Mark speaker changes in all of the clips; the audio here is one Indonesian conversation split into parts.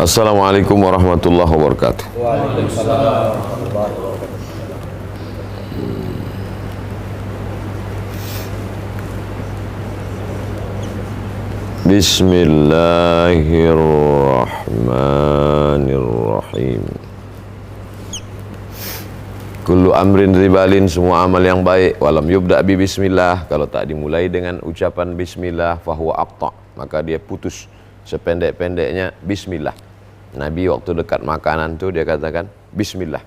Speaker 1: Assalamualaikum warahmatullahi wabarakatuh.
Speaker 2: Waalaikumsalam warahmatullahi wabarakatuh.
Speaker 1: Bismillahirrahmanirrahim. Kullu amrin ribalin, semua amal yang baik, walam yubda bi bismillah, kalau tak dimulai dengan ucapan bismillah, fahuwa aqta, maka dia putus. Sependek-pendeknya bismillah. Nabi waktu dekat makanan tu dia katakan bismillah.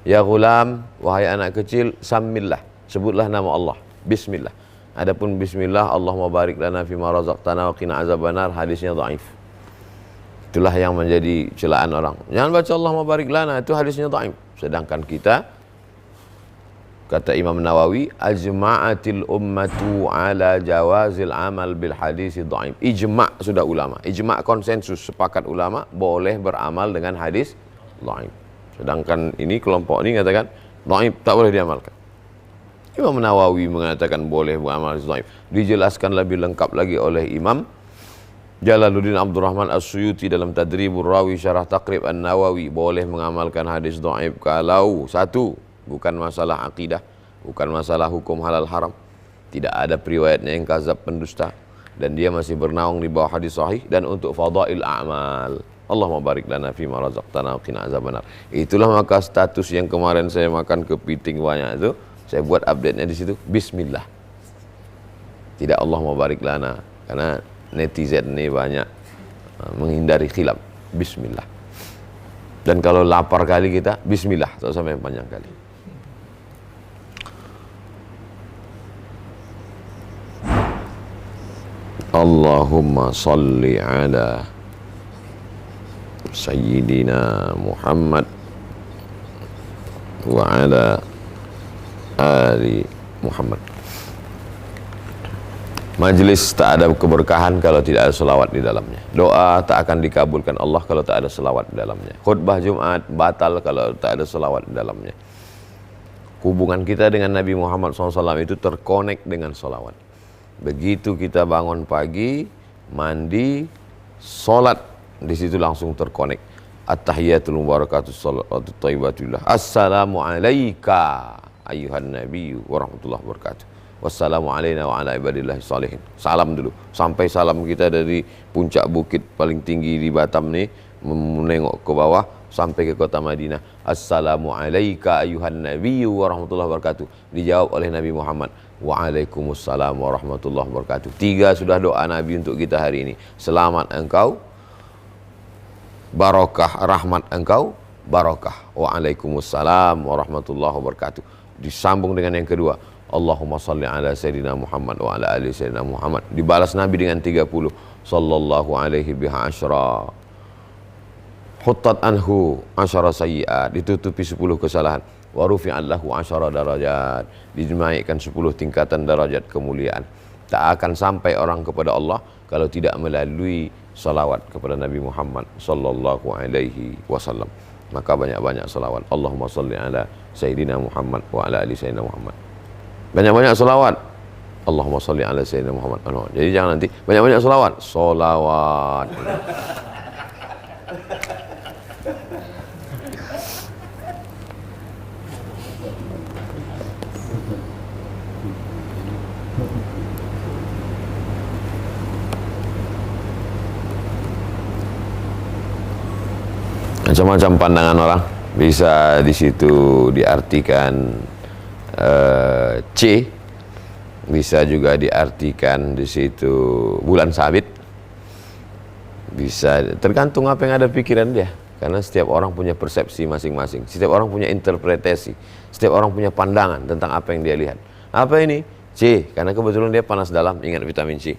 Speaker 1: Ya ghulam, wahai anak kecil, sammillah, sebutlah nama Allah, bismillah. Adapun bismillah, Allahumma barik lana fima razaqtana wa qina azabannar, hadisnya dhaif. Itulah yang menjadi celaan orang. Jangan baca Allahumma barik lana, itu hadisnya dhaif. Sedangkan kita, kata Imam Nawawi, ajma'atil ummatu ala jawazil amal bil hadis dhaif. Ijma' sudah ulama, ijma' konsensus, sepakat ulama boleh beramal dengan hadis dhaif. Sedangkan ini kelompok ini katakan dhaif, tak boleh diamalkan. Imam Nawawi mengatakan boleh beramal hadis dhaif. Dijelaskan lebih lengkap lagi oleh Imam Jalaluddin Abdurrahman As-Suyuti dalam Tadribur Rawi Syarah Taqrib An-Nawawi, boleh mengamalkan hadis dhaif kalau satu, bukan masalah akidah, bukan masalah hukum halal haram, tidak ada periwayatnya yang kazab pendusta, dan dia masih bernaung di bawah hadis sahih, dan untuk fadail a'mal, Allahumma barik lana fima razaqtana wa qina azabannar. Itulah maka status yang kemarin saya makan kepiting banyak itu, saya buat update-nya di situ, bismillah. Tidak Allahumma barik lana, karena netizen ini banyak menghindari khilaf. Bismillah. Dan kalau lapar kali kita, bismillah, tak sampai panjang kali. Allahumma salli ala Sayyidina Muhammad wa ala ali Muhammad. Majlis tak ada keberkahan kalau tidak ada selawat di dalamnya. Doa tak akan dikabulkan Allah kalau tak ada selawat di dalamnya. Khutbah Jumat batal kalau tak ada selawat di dalamnya. Hubungan kita dengan Nabi Muhammad SAW itu terkonek dengan selawat. Begitu kita bangun pagi, mandi, sholat, di situ langsung terkonek. At-tahiyatul mubarakatuh salawatut thayyibatullah. Assalamu alayka ayyuhan nabiyyu warahmatullahi wabarakatuh. Wassalamu alayna wa ala ibadillahi salihin. Salam dulu. Sampai salam kita dari puncak bukit paling tinggi di Batam nih, menengok ke bawah sampai ke kota Madinah. Assalamu alayka ayyuhan nabiyyu warahmatullahi wabarakatuh. Dijawab oleh Nabi Muhammad, waalaikumsalam warahmatullahi wabarakatuh. 3 sudah doa Nabi untuk kita hari ini. Selamat engkau, barakah rahmat engkau, barakah. Waalaikumsalam warahmatullahi wabarakatuh. Disambung dengan yang kedua, Allahumma salli ala Sayyidina Muhammad wa ala ali Sayyidina Muhammad. Dibalas Nabi dengan 30, sallallahu alaihi biha asyra, huttat anhu asyara sayyi'at, ditutupi 10 kesalahan, wa rufi'an lahu asyara darajat, dinaikkan 10 tingkatan darajat kemuliaan. Tak akan sampai orang kepada Allah kalau tidak melalui salawat kepada Nabi Muhammad sallallahu alaihi wasallam. Maka banyak-banyak salawat. Allahumma salli ala Sayyidina Muhammad wa ala ali Sayyidina Muhammad. Banyak-banyak salawat. Allahumma salli ala Sayyidina Muhammad. Jadi jangan nanti banyak-banyak salawat. Salawat. Macam-macam pandangan orang. Bisa di situ diartikan C, bisa juga diartikan di situ bulan sabit, bisa tergantung apa yang ada pikiran dia, karena setiap orang punya persepsi masing-masing, setiap orang punya interpretasi, setiap orang punya pandangan tentang apa yang dia lihat. Apa ini? C, karena kebetulan dia panas dalam, ingat vitamin C.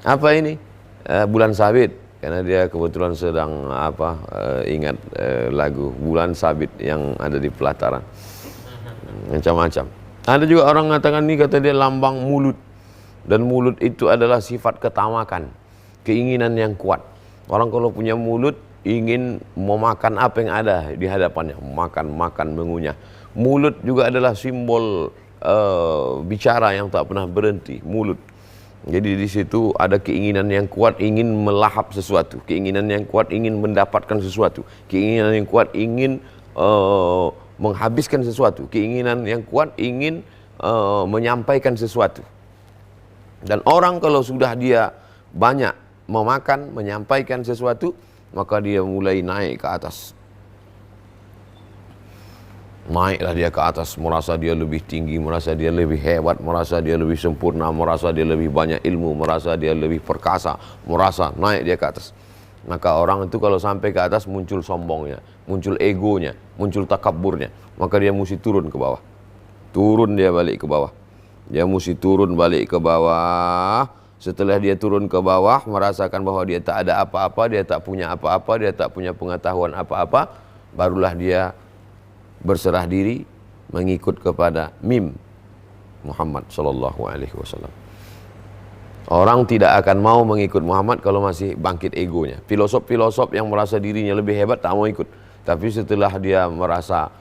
Speaker 1: Apa ini? Bulan sabit, karena dia kebetulan sedang ingat lagu bulan sabit yang ada di pelataran. Macam-macam. Ada juga orang mengatakan ini, kata dia lambang mulut, dan mulut itu adalah sifat ketamakan, keinginan yang kuat. Orang kalau punya mulut ingin memakan apa yang ada di hadapannya, makan, mengunyah. Mulut juga adalah simbol bicara yang tak pernah berhenti, mulut. Jadi di situ ada keinginan yang kuat ingin melahap sesuatu, keinginan yang kuat ingin mendapatkan sesuatu, keinginan yang kuat ingin menghabiskan sesuatu, keinginan yang kuat ingin menyampaikan sesuatu. Dan orang kalau sudah dia banyak memakan, menyampaikan sesuatu, maka dia mulai naik ke atas. Naiklah dia ke atas, merasa dia lebih tinggi, merasa dia lebih hebat, merasa dia lebih sempurna, merasa dia lebih banyak ilmu, merasa dia lebih perkasa, merasa naik dia ke atas. Maka orang itu kalau sampai ke atas muncul sombongnya, muncul egonya, muncul takabburnya, maka dia mesti turun ke bawah. Turun dia balik ke bawah. Dia mesti turun balik ke bawah. Setelah dia turun ke bawah, merasakan bahwa dia tak ada apa-apa, dia tak punya apa-apa, dia tak punya pengetahuan apa-apa, barulah dia berserah diri mengikut kepada Muhammad sallallahu alaihi wasallam. Orang tidak akan mau mengikut Muhammad kalau masih bangkit egonya. Filosof-filosof yang merasa dirinya lebih hebat tak mau ikut. Tapi setelah dia merasa,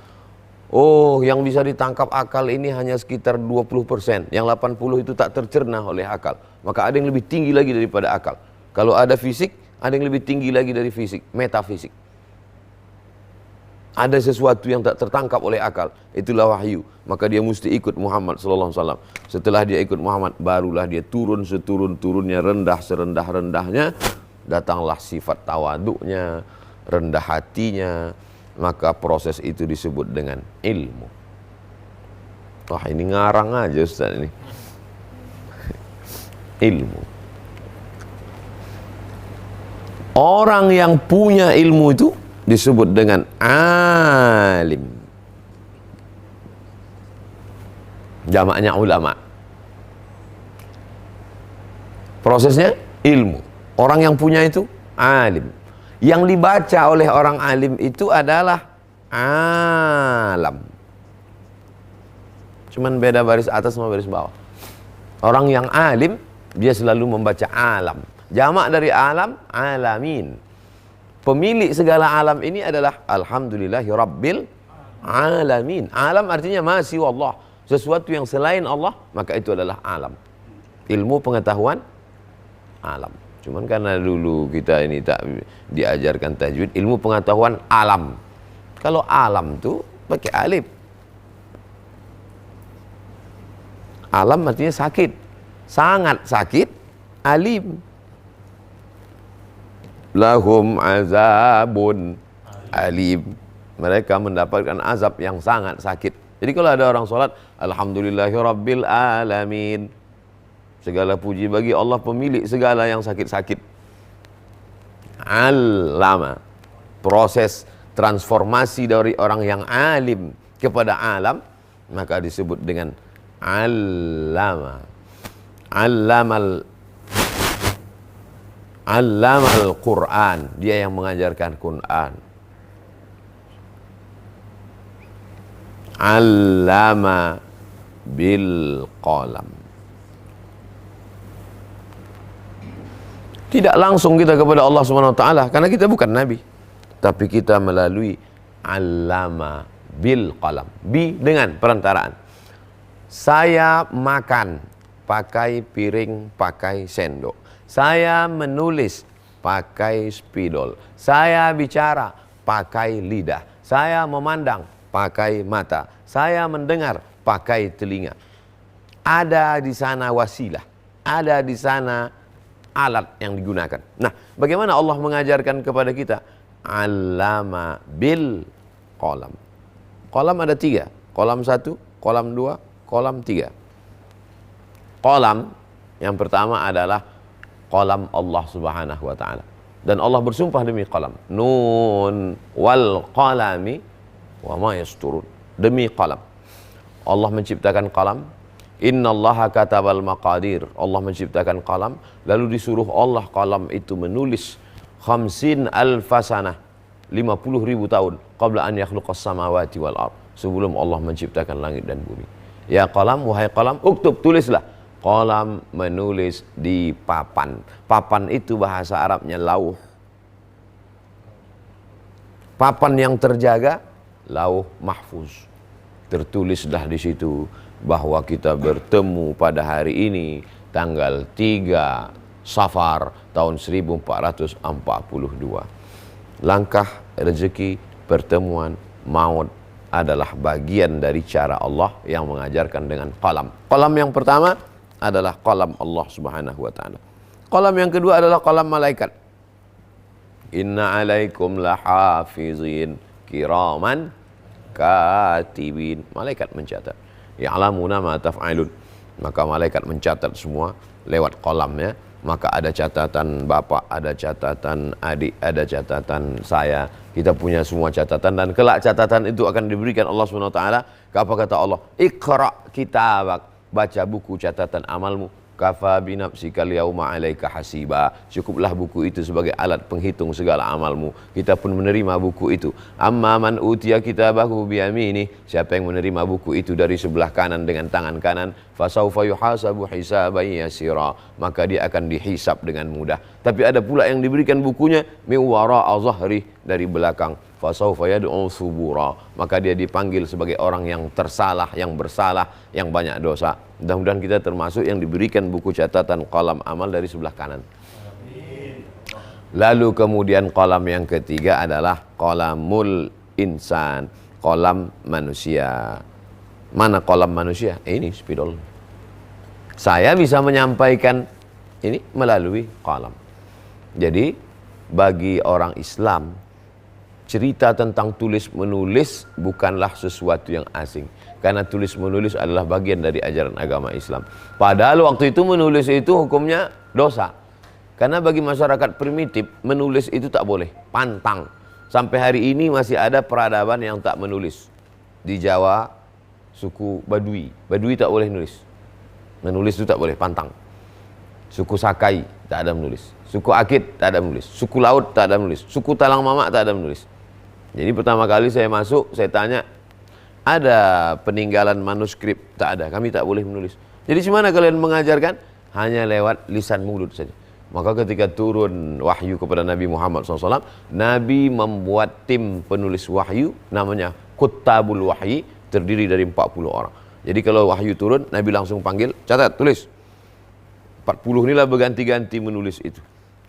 Speaker 1: oh, yang bisa ditangkap akal ini hanya sekitar 20%, yang 80 itu tak tercerna oleh akal. Maka ada yang lebih tinggi lagi daripada akal. Kalau ada fisik, ada yang lebih tinggi lagi dari fisik, metafisik. Ada sesuatu yang tak tertangkap oleh akal, itulah wahyu. Maka dia mesti ikut Muhammad sallallahu alaihi wasallam. Setelah dia ikut Muhammad, barulah dia turun seturun-turunnya, rendah serendah-rendahnya. Datanglah sifat tawaduknya, rendah hatinya. Maka proses itu disebut dengan ilmu. Wah, ini ngarang aja Ustaz ini. Ilmu. Orang yang punya ilmu itu disebut dengan alim. Jamaknya ulama. Prosesnya ilmu. Orang yang punya itu alim. Yang dibaca oleh orang alim itu adalah alam. Cuman beda baris atas sama baris bawah. Orang yang alim, dia selalu membaca alam. Jamak dari alam, alamin. Pemilik segala alam ini adalah alhamdulillahi rabbil alamin. Alam artinya ma siwa Allah, sesuatu yang selain Allah, maka itu adalah alam. Ilmu pengetahuan alam. Cuman karena dulu kita ini tak diajarkan tajwid, ilmu pengetahuan alam. Kalau alam tuh pakai alif. Alam artinya sakit, sangat sakit, alim. Lahum azabun alim. Mereka mendapatkan azab yang sangat sakit. Jadi kalau ada orang sholat, alhamdulillahi rabbil alamin, segala puji bagi Allah pemilik segala yang sakit-sakit. Alama, proses transformasi dari orang yang alim kepada alam, maka disebut dengan allama. Allamal Quran, dia yang mengajarkan Quran. Allama bil qalam. Tidak langsung kita kepada Allah Subhanahu wa taala karena kita bukan nabi, tapi kita melalui allama bil qalam, bi dengan perantaraan. Saya makan pakai piring, pakai sendok. Saya menulis pakai spidol. Saya bicara pakai lidah. Saya memandang pakai mata. Saya mendengar pakai telinga. Ada di sana wasilah. Ada di sana alat yang digunakan. Nah, bagaimana Allah mengajarkan kepada kita? Allama bil qalam. Qalam ada 3. Qalam 1, qalam 2, qalam 3. Qalam yang pertama adalah qalam Allah Subhanahu wa taala. Dan Allah bersumpah demi qalam. Nun wal qalami wa ma yasturun. Demi qalam. Allah menciptakan qalam. Innallaha katabal maqadir. Allah menciptakan qalam, lalu disuruh Allah qalam itu menulis 50.000 sanah, 50.000 tahun qabla an yakhluqas samawati wal ard, sebelum Allah menciptakan langit dan bumi. Ya qalam, wahai qalam, uktub, tulislah. Qalam menulis di papan. Papan itu bahasa Arabnya lauh. Papan yang terjaga, lauh mahfuz. Tertulislah di situ bahwa kita bertemu pada hari ini tanggal 3 Safar tahun 1442. Langkah rezeki, pertemuan, maut adalah bagian dari cara Allah yang mengajarkan dengan qalam. Qalam yang pertama adalah qalam Allah Subhanahu wa taala. Qalam yang kedua adalah qalam malaikat. Inna alaikum lahafizin kiraman katibin. Malaikat mencatat. Ya'lamuna ma taf'alun. Maka malaikat mencatat semua lewat qalamnya. Maka ada catatan bapak, ada catatan adik, ada catatan saya. Kita punya semua catatan, dan kelak catatan itu akan diberikan Allah SWT. Apa kata Allah? Iqra kitabak. Baca buku catatan amalmu. Kafa binafsikal yauma 'alaika hasiba. Cukuplah buku itu sebagai alat penghitung segala amalmu. Kita pun menerima buku itu. Amma man utiya kitabahu biyamini. Siapa yang menerima buku itu dari sebelah kanan dengan tangan kanan, fasaufa yuhasabu hisaban yasira. Maka dia akan dihisab dengan mudah. Tapi ada pula yang diberikan bukunya min wara'a zahri, dari belakang. Fasaufa yad'u subura. Maka dia dipanggil sebagai orang yang tersalah, yang bersalah, yang banyak dosa. Mudah-mudahan kita termasuk yang diberikan buku catatan qalam amal dari sebelah kanan. Lalu kemudian qalam yang ketiga adalah qalamul insan, qalam manusia. Mana qalam manusia? Ini spidol. Saya bisa menyampaikan ini melalui qalam. Jadi bagi orang Islam, cerita tentang tulis menulis bukanlah sesuatu yang asing, karena tulis menulis adalah bagian dari ajaran agama Islam. Padahal waktu itu menulis itu hukumnya dosa, karena bagi masyarakat primitif menulis itu tak boleh, pantang. Sampai hari ini masih ada peradaban yang tak menulis. Di Jawa suku Badui tak boleh menulis itu tak boleh, pantang. Suku Sakai tak ada menulis, suku Akit tak ada menulis, suku Laut tak ada menulis, suku Talang Mamak tak ada menulis. Jadi pertama kali saya masuk, saya tanya, ada peninggalan manuskrip? Tak ada, kami tak boleh menulis. Jadi gimana kalian mengajarkan? Hanya lewat lisan mulut saja. Maka ketika turun wahyu kepada Nabi Muhammad SAW, Nabi membuat tim penulis wahyu, namanya Kuttabul Wahyi, terdiri dari 40 orang. Jadi kalau wahyu turun, Nabi langsung panggil, catat, tulis. 40 inilah berganti-ganti menulis itu.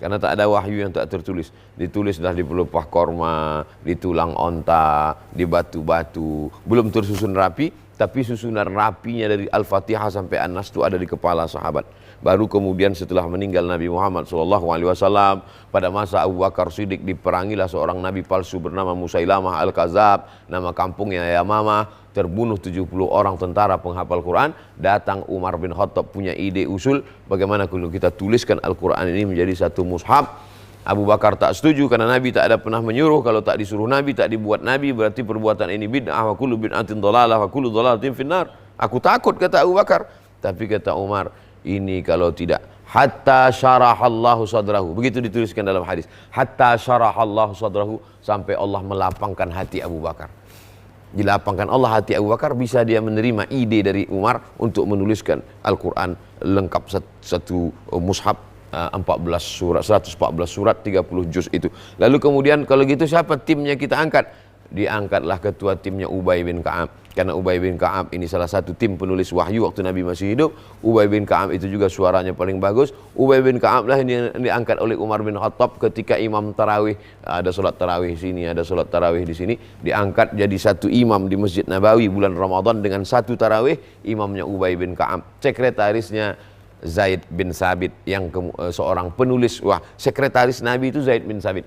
Speaker 1: Karena tak ada wahyu yang tak tertulis. Ditulislah di pelepah korma, di tulang onta, di batu-batu. Belum tersusun rapi, tapi susunan rapinya dari Al-Fatihah sampai An-Nas itu ada di kepala sahabat. Baru kemudian setelah meninggal Nabi Muhammad SAW, pada masa Abu Bakar Siddiq diperangilah seorang nabi palsu bernama Musailamah Al-Kazab, nama kampungnya Yamamah. Terbunuh 70 orang tentara penghafal Quran. Datang Umar bin Khattab punya ide usul, bagaimana kalau kita tuliskan Al-Quran ini menjadi satu mushaf. Abu Bakar tak setuju, karena Nabi tak ada pernah menyuruh. Kalau tak disuruh Nabi, tak dibuat Nabi, berarti perbuatan ini bid'ah, wa kullu bid'atin dhalalah, wa kullu dhalalatin finnar. Aku takut, kata Abu Bakar. Tapi kata Umar, ini kalau tidak, hatta syarahallahu sadrahu. Begitu dituliskan dalam hadis, hatta syarahallahu sadrahu, sampai Allah melapangkan hati Abu Bakar. Dilapangkan Allah hati Abu Bakar, bisa dia menerima ide dari Umar untuk menuliskan Al-Quran lengkap satu mushaf, 14 surat, 114 surat, 30 juz itu. Lalu kemudian kalau gitu siapa timnya kita angkat? Diangkatlah ketua timnya Ubay bin Ka'ab. Karena Ubay bin Ka'ab ini salah satu tim penulis wahyu waktu Nabi masih hidup. Ubay bin Ka'ab itu juga suaranya paling bagus. Ubay bin Ka'ab lah ini diangkat oleh Umar bin Khattab ketika imam tarawih. Ada solat tarawih sini, ada solat tarawih di sini. Diangkat jadi satu imam di Masjid Nabawi bulan Ramadan dengan satu tarawih. Imamnya Ubay bin Ka'ab. Sekretarisnya Zaid bin Sabit, yang seorang penulis. Wah, sekretaris Nabi itu Zaid bin Sabit.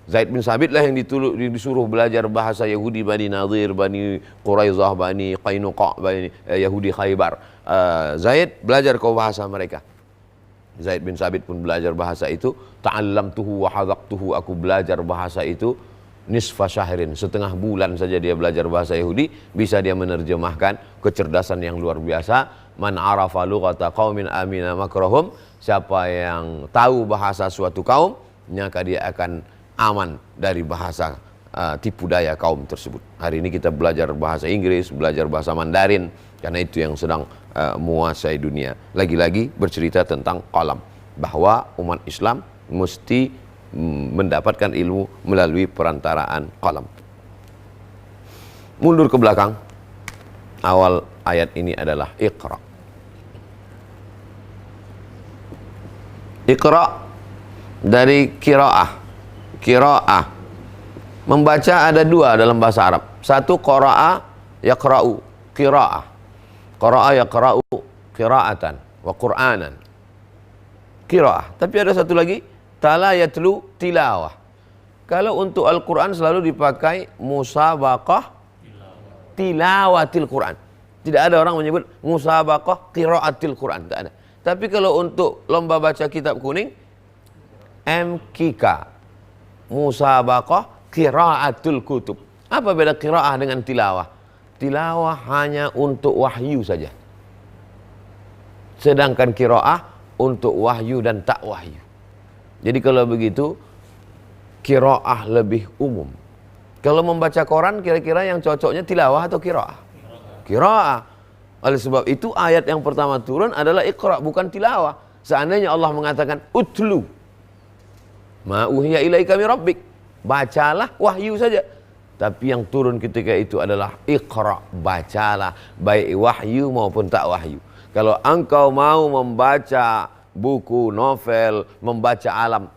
Speaker 1: Zaid bin Sabit lah yang disuruh belajar bahasa Yahudi Bani Nadir, Bani Quraizah, Bani Qainuqa, Bani Yahudi Khaybar. Zaid belajar kau bahasa mereka. Zaid bin Sabit pun belajar bahasa itu. Ta'allamtuhu wa hadaqtuhu, aku belajar bahasa itu nisfa syahrin, setengah bulan saja dia belajar bahasa Yahudi. Bisa dia menerjemahkan, kecerdasan yang luar biasa. Man arafa lughata qaumin amina makrahum, siapa yang tahu bahasa suatu kaum, maka dia akan aman dari bahasa tipu daya kaum tersebut. Hari ini kita belajar bahasa Inggris, belajar bahasa Mandarin, karena itu yang sedang menguasai dunia. Lagi-lagi bercerita tentang qalam, bahwa umat Islam mesti mendapatkan ilmu melalui perantaraan qalam. Mundur ke belakang, awal ayat ini adalah Iqra. Iqra dari qiraah. Qiraah. Membaca ada dua dalam bahasa Arab. Satu qara'a yaqra'u, qiraah. Qara'a yaqra'u qira'atan wa qur'anan. Qiraah. Tapi ada satu lagi, tala yatlu tilawah. Kalau untuk Al-Quran selalu dipakai musabaqah tilawatil Quran. Tidak ada orang menyebut musabaqah qiraatil Quran, tak ada. Tapi kalau untuk lomba baca kitab kuning, MKK, musabaqah qiraatul kutub. Apa beda qiraah dengan tilawah? Tilawah hanya untuk wahyu saja. Sedangkan qiraah untuk wahyu dan tak wahyu. Jadi kalau begitu, qiraah lebih umum. Kalau membaca Quran, kira-kira yang cocoknya tilawah atau qiraah? Qiraah. Oleh sebab itu ayat yang pertama turun adalah Iqra, bukan tilawah. Seandainya Allah mengatakan utlu ma uhiya ilaika min rabbik, bacalah wahyu saja. Tapi yang turun ketika itu adalah Iqra, bacalah, baik wahyu maupun tak wahyu. Kalau engkau mau membaca buku, novel, membaca alam,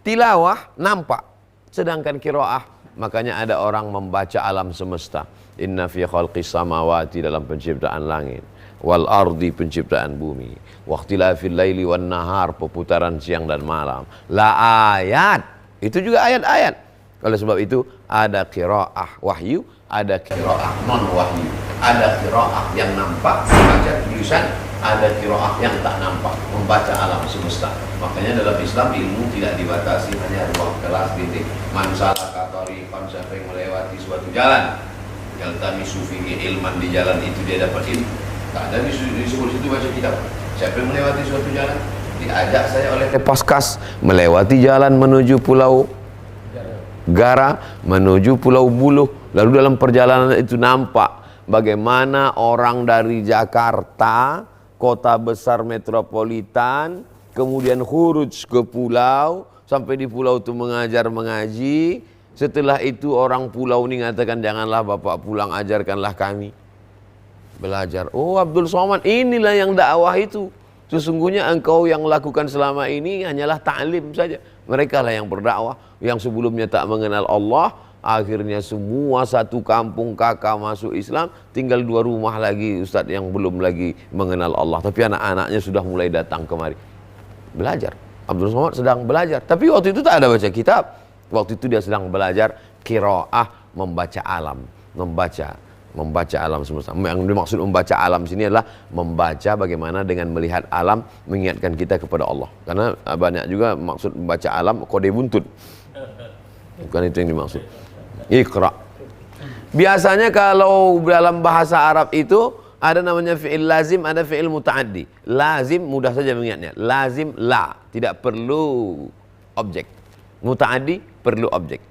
Speaker 1: tilawah nampak, sedangkan qiraah, makanya ada orang membaca alam semesta. Inna fi khalqis samawati, dalam penciptaan langit, wal ardi, penciptaan bumi, wa ikhtilafil laili wan nahar, perputaran siang dan malam, la ayat, itu juga ayat-ayat. Oleh sebab itu ada qiraah wahyu, ada qiraah non wahyu, ada qiraah yang nampak membaca tulisan, ada qiraah yang tak nampak membaca alam semesta. Makanya dalam Islam ilmu tidak dibatasi hanya ruang kelas, titik. Man salaka tariqan, siapa yang melewati suatu jalan, yaltamisu fihi ilman, di jalan itu dia dapat ilmu. Tak ada disebut situ baca kitab. Siapa yang melewati suatu jalan, diajak saya oleh Paskas melewati jalan menuju Pulau Gara, menuju Pulau Buluh. Lalu dalam perjalanan itu nampak bagaimana orang dari Jakarta, kota besar metropolitan, kemudian khuruj ke pulau, sampai di pulau itu mengajar mengaji. Setelah itu orang pulau ini mengatakan, janganlah bapak pulang, ajarkanlah kami. Belajar. Oh, Abdul Somad, inilah yang dakwah itu. Sesungguhnya engkau yang lakukan selama ini hanyalah ta'lim saja. Mereka lah yang berdakwah, yang sebelumnya tak mengenal Allah. Akhirnya semua satu kampung kakak masuk Islam. Tinggal 2 rumah lagi ustadz yang belum lagi mengenal Allah, tapi anak-anaknya sudah mulai datang kemari belajar. Abdul Somad sedang belajar, tapi waktu itu tak ada baca kitab. Waktu itu dia sedang belajar qiraah, membaca alam, membaca alam semesta. Yang dimaksud membaca alam sini adalah membaca bagaimana dengan melihat alam mengingatkan kita kepada Allah. Karena banyak juga maksud membaca alam kode buntut. Bukan itu yang dimaksud. Iqra. Biasanya kalau dalam bahasa Arab itu ada namanya fi'il lazim, ada fi'il muta'addi. Lazim mudah saja mengingatnya. Lazim la, tidak perlu objek. Muta'addi perlu objek.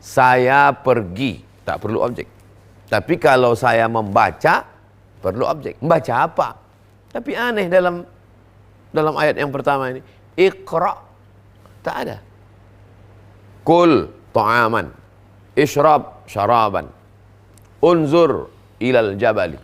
Speaker 1: Saya pergi, tak perlu objek. Tapi kalau saya membaca, perlu objek. Membaca apa? Tapi aneh dalam ayat yang pertama ini. Iqra, tak ada. Kul ta'aman, ishrab syaraban, unzur ilal jabali.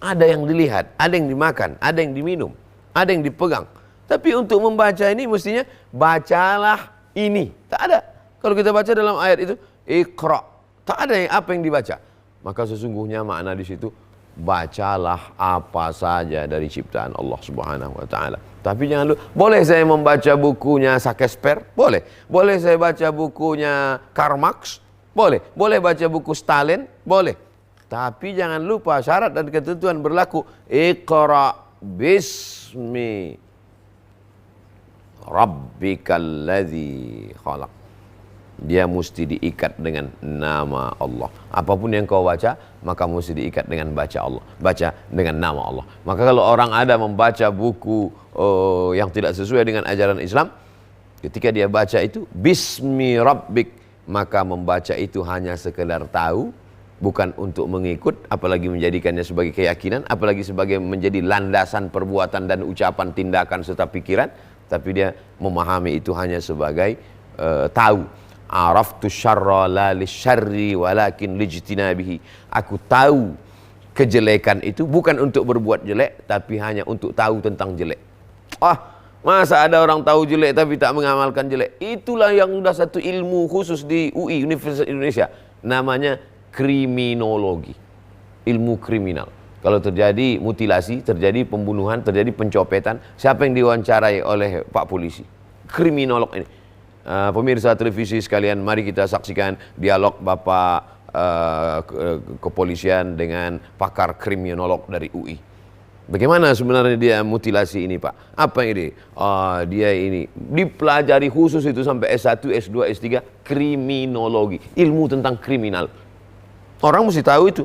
Speaker 1: Ada yang dilihat, ada yang dimakan, ada yang diminum, ada yang dipegang. Tapi untuk membaca ini mestinya bacalah ini. Tak ada. Kalau kita baca dalam ayat itu, Iqra, tak ada apa yang dibaca. Maka sesungguhnya makna di situ, bacalah apa saja dari ciptaan Allah Subhanahu wa taala. Tapi jangan lupa, boleh saya membaca bukunya Shakespeare? Boleh. Boleh saya baca bukunya Karl Marx? Boleh. Boleh baca buku Stalin? Boleh. Tapi jangan lupa syarat dan ketentuan berlaku. Iqra bismi rabbikal ladzi khalaq. Dia mesti diikat dengan nama Allah. Apapun yang kau baca, maka mesti diikat dengan baca Allah. Baca dengan nama Allah. Maka kalau orang ada membaca buku yang tidak sesuai dengan ajaran Islam, ketika dia baca itu bismi rabbik, maka membaca itu hanya sekedar tahu, bukan untuk mengikut, apalagi menjadikannya sebagai keyakinan, apalagi sebagai menjadi landasan perbuatan dan ucapan, tindakan serta pikiran. Tapi dia memahami itu hanya sebagai tahu. Araftu syarra la lisyarri walakin lijtinabihi. Aku tahu kejelekan itu bukan untuk berbuat jelek, tapi hanya untuk tahu tentang jelek. Masa ada orang tahu jelek tapi tak mengamalkan jelek? Itulah yang sudah satu ilmu khusus di UI, Universitas Indonesia. Namanya kriminologi. Ilmu kriminal. Kalau terjadi mutilasi, terjadi pembunuhan, terjadi pencopetan, siapa yang diwawancarai oleh Pak Polisi? Kriminolog ini. Pemirsa televisi sekalian, mari kita saksikan dialog Bapak kepolisian dengan pakar kriminolog dari UI. Bagaimana sebenarnya dia mutilasi ini, Pak? Apa ini? Dia ini dipelajari khusus itu sampai S1, S2, S3, kriminologi, ilmu tentang kriminal. Orang mesti tahu itu.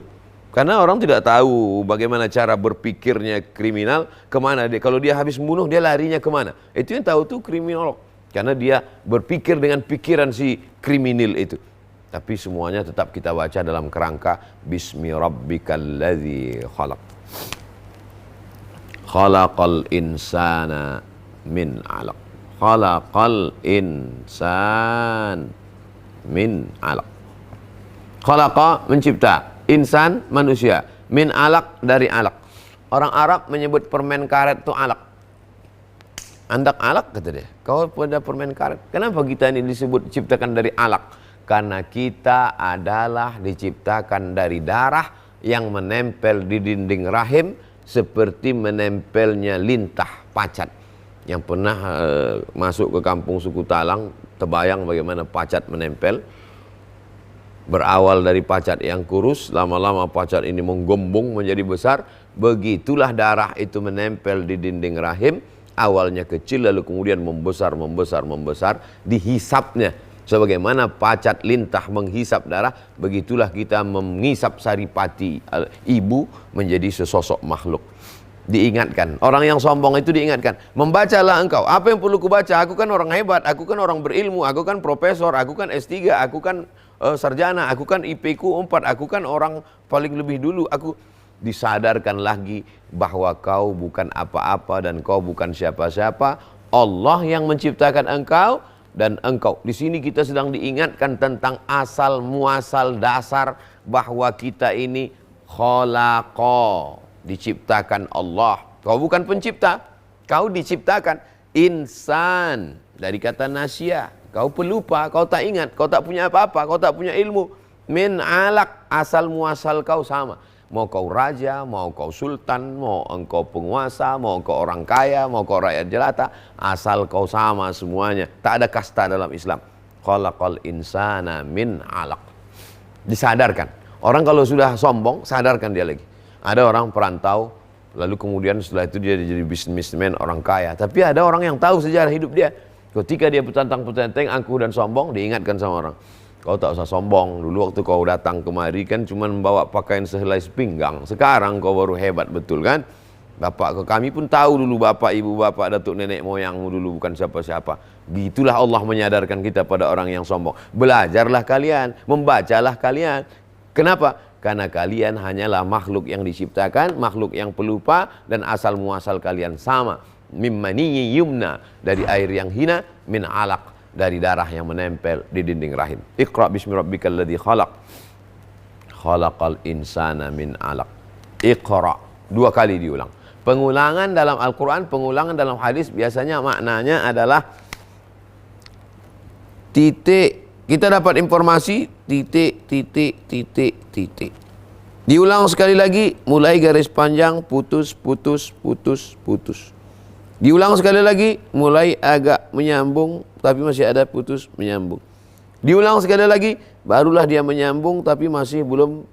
Speaker 1: Karena orang tidak tahu bagaimana cara berpikirnya kriminal, kemana dia. Kalau dia habis membunuh, dia larinya kemana. Itu yang tahu tuh kriminolog. Karena dia berpikir dengan pikiran si kriminal itu. Tapi semuanya tetap kita baca dalam kerangka Bismi rabbikal ladzi khalaq. Khalaqal insana min 'alaq. Khalaqal insan min 'alaq. Khalaqa mencipta, insan manusia, min 'alaq dari alaq. Orang Arab menyebut permen karet itu alaq. Andak alaq kata dia. Kau pada permen karet. Kenapa kita ini disebut diciptakan dari alaq? Karena kita adalah diciptakan dari darah yang menempel di dinding rahim seperti menempelnya lintah pacat. Yang pernah masuk ke kampung suku Talang, terbayang bagaimana pacat menempel. Berawal dari pacat yang kurus, lama-lama pacat ini menggombong menjadi besar. Begitulah darah itu menempel di dinding rahim. Awalnya kecil lalu kemudian membesar, dihisapnya. Sebagaimana pacat lintah menghisap darah, begitulah kita menghisap saripati ibu menjadi sesosok makhluk. Diingatkan, orang yang sombong itu diingatkan, membacalah engkau, apa yang perlu kubaca? Aku kan orang hebat, aku kan orang berilmu, aku kan profesor, aku kan S3, aku kan sarjana, aku kan IP-ku 4, aku kan orang paling lebih dulu. Aku disadarkan lagi bahwa kau bukan apa-apa dan kau bukan siapa-siapa. Allah yang menciptakan engkau dan engkau. Di sini kita sedang diingatkan tentang asal muasal dasar bahwa kita ini khalaqa, diciptakan Allah. Kau bukan pencipta, kau diciptakan. Insan dari kata nasya, kau pelupa, kau tak ingat, kau tak punya apa-apa, kau tak punya ilmu. Min alaq, asal muasal kau sama. Mau kau raja, mau kau sultan, mau engkau penguasa, mau kau orang kaya, mau kau rakyat jelata, asal kau sama semuanya. Tak ada kasta dalam Islam. Khalaqal insana min alaq. Disadarkan. Orang kalau sudah sombong, sadarkan dia lagi. Ada orang perantau, lalu kemudian setelah itu dia jadi bisnismen, orang kaya. Tapi ada orang yang tahu sejarah hidup dia. Ketika dia petantang-petenteng, angkuh dan sombong, diingatkan sama orang. Kau tak usah sombong, dulu waktu kau datang kemari kan cuma membawa pakaian sehelai sepinggang. Sekarang kau baru hebat betul kan? Bapak kami pun tahu dulu bapak, ibu bapak, datuk nenek moyangmu dulu bukan siapa-siapa. Gitulah Allah menyadarkan kita pada orang yang sombong. Belajarlah kalian, membacalah kalian. Kenapa? Karena kalian hanyalah makhluk yang diciptakan, makhluk yang pelupa, dan asal muasal kalian sama. Mimmani yumna, dari air yang hina, min alaq, dari darah yang menempel di dinding rahim. Iqra bismi rabbikal ladzi khalaq. Khalaqal insana min alaq. Iqra. 2 kali diulang. Pengulangan dalam Al-Quran, pengulangan dalam hadis biasanya maknanya adalah titik. Kita dapat informasi titik. Diulang sekali lagi, mulai garis panjang, putus. Diulang sekali lagi, mulai agak menyambung, tapi masih ada putus menyambung. Diulang sekali lagi, barulah dia menyambung, tapi masih belum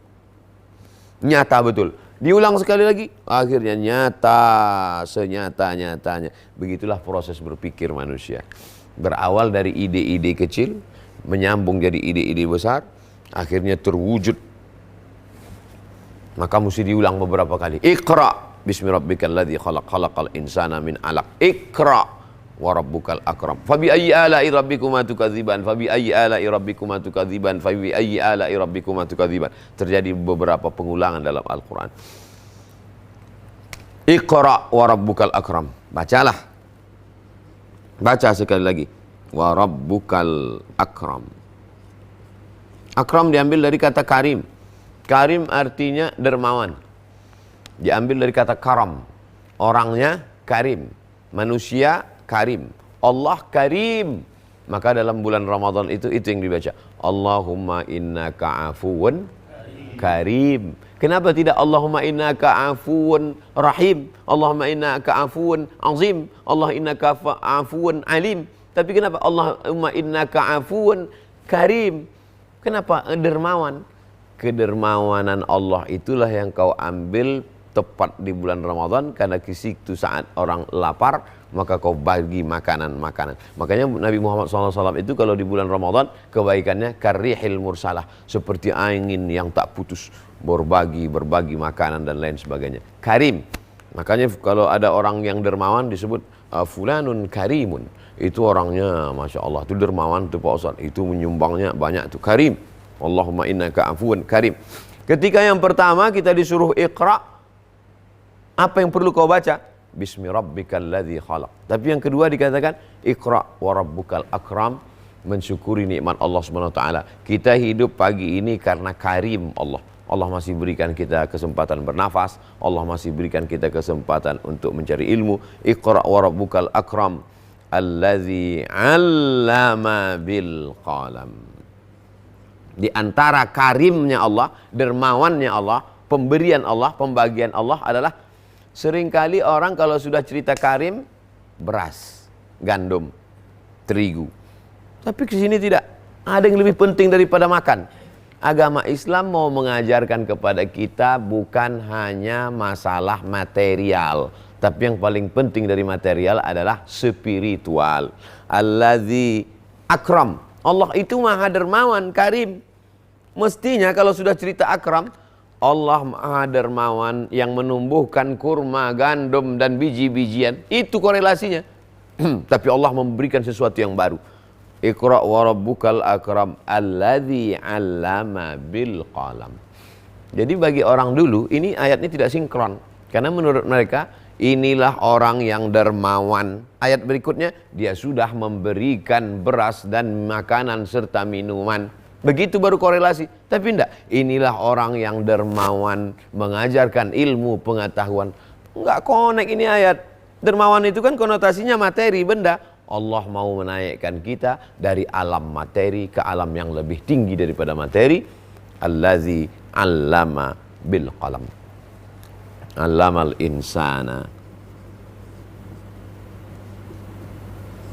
Speaker 1: nyata betul. Diulang sekali lagi, akhirnya nyata, senyata-nyatanya. Begitulah proses berpikir manusia. Berawal dari ide-ide kecil, menyambung jadi ide-ide besar, akhirnya terwujud. Maka mesti diulang beberapa kali. Iqra bismi rabbikal ladzi khalaq, khalaqal insana min 'alaq. Iqra wa rabbukal akram. Fabi ayyi ala'i rabbikuma tukadziban? Fabi ayyi ala'i rabbikuma tukadziban? Fabi ayyi ala'i rabbikuma tukadziban? Terjadi beberapa pengulangan dalam Al-Qur'an. Iqra wa rabbukal akram. Bacalah. Baca sekali lagi. Wa rabbukal akram. Akram diambil dari kata karim. Karim artinya dermawan. Diambil dari kata karam. Orangnya karim. Manusia karim. Allah karim. Maka dalam bulan Ramadan itu yang dibaca. Allahumma innaka afuwun karim. Kenapa tidak Allahumma innaka afuwun rahim? Allahumma innaka afuwun azim. Allah innaka afuwun alim. Tapi kenapa Allahumma innaka afuwun karim? Kenapa dermawan? Kedermawanan Allah itulah yang kau ambil tepat di bulan Ramadan, karena itu saat orang lapar maka kau bagi makanan. Makanya Nabi Muhammad SAW itu kalau di bulan Ramadan kebaikannya karihil mursalah, seperti angin yang tak putus, berbagi makanan dan lain sebagainya. Karim. Makanya kalau ada orang yang dermawan disebut fulanun karimun, itu orangnya Masya Allah, itu dermawan itu Pak Ustaz, itu menyumbangnya banyak itu. Karim. Allahumma innaka afuwan karim. Ketika yang pertama kita disuruh iqra, apa yang perlu kau baca? Bismi rabbikal ladzi khalaq. Tapi yang kedua dikatakan iqra wa rabbukal akram, mensyukuri nikmat Allah Subhanahu wa taala. Kita hidup pagi ini karena karim Allah. Allah masih berikan kita kesempatan bernafas, Allah masih berikan kita kesempatan untuk mencari ilmu. Iqra wa rabbukal akram alladzi 'allama bil qalam. Di antara karimnya Allah, dermawannya Allah, pemberian Allah, pembagian Allah adalah seringkali orang kalau sudah cerita karim, beras, gandum, terigu. Tapi ke sini tidak. Ada yang lebih penting daripada makan. Agama Islam mau mengajarkan kepada kita bukan hanya masalah material, tapi yang paling penting dari material adalah spiritual. Allazi akram. Allah itu maha dermawan, karim. Mestinya kalau sudah cerita akram, Allah maha dermawan yang menumbuhkan kurma, gandum dan biji-bijian. Itu korelasinya. Tapi Allah memberikan sesuatu yang baru. Iqra wa rabbukal akram alladzi 'allama bil qalam. Jadi bagi orang dulu ini ayatnya tidak sinkron. Karena menurut mereka inilah orang yang dermawan. Ayat berikutnya, dia sudah memberikan beras dan makanan serta minuman. Begitu baru korelasi. Tapi enggak, inilah orang yang dermawan, mengajarkan ilmu pengetahuan. Enggak connect ini ayat. Dermawan itu kan konotasinya materi, benda. Allah mau menaikkan kita dari alam materi ke alam yang lebih tinggi daripada materi. Allazi 'allama bil qalam. 'Allamal insana.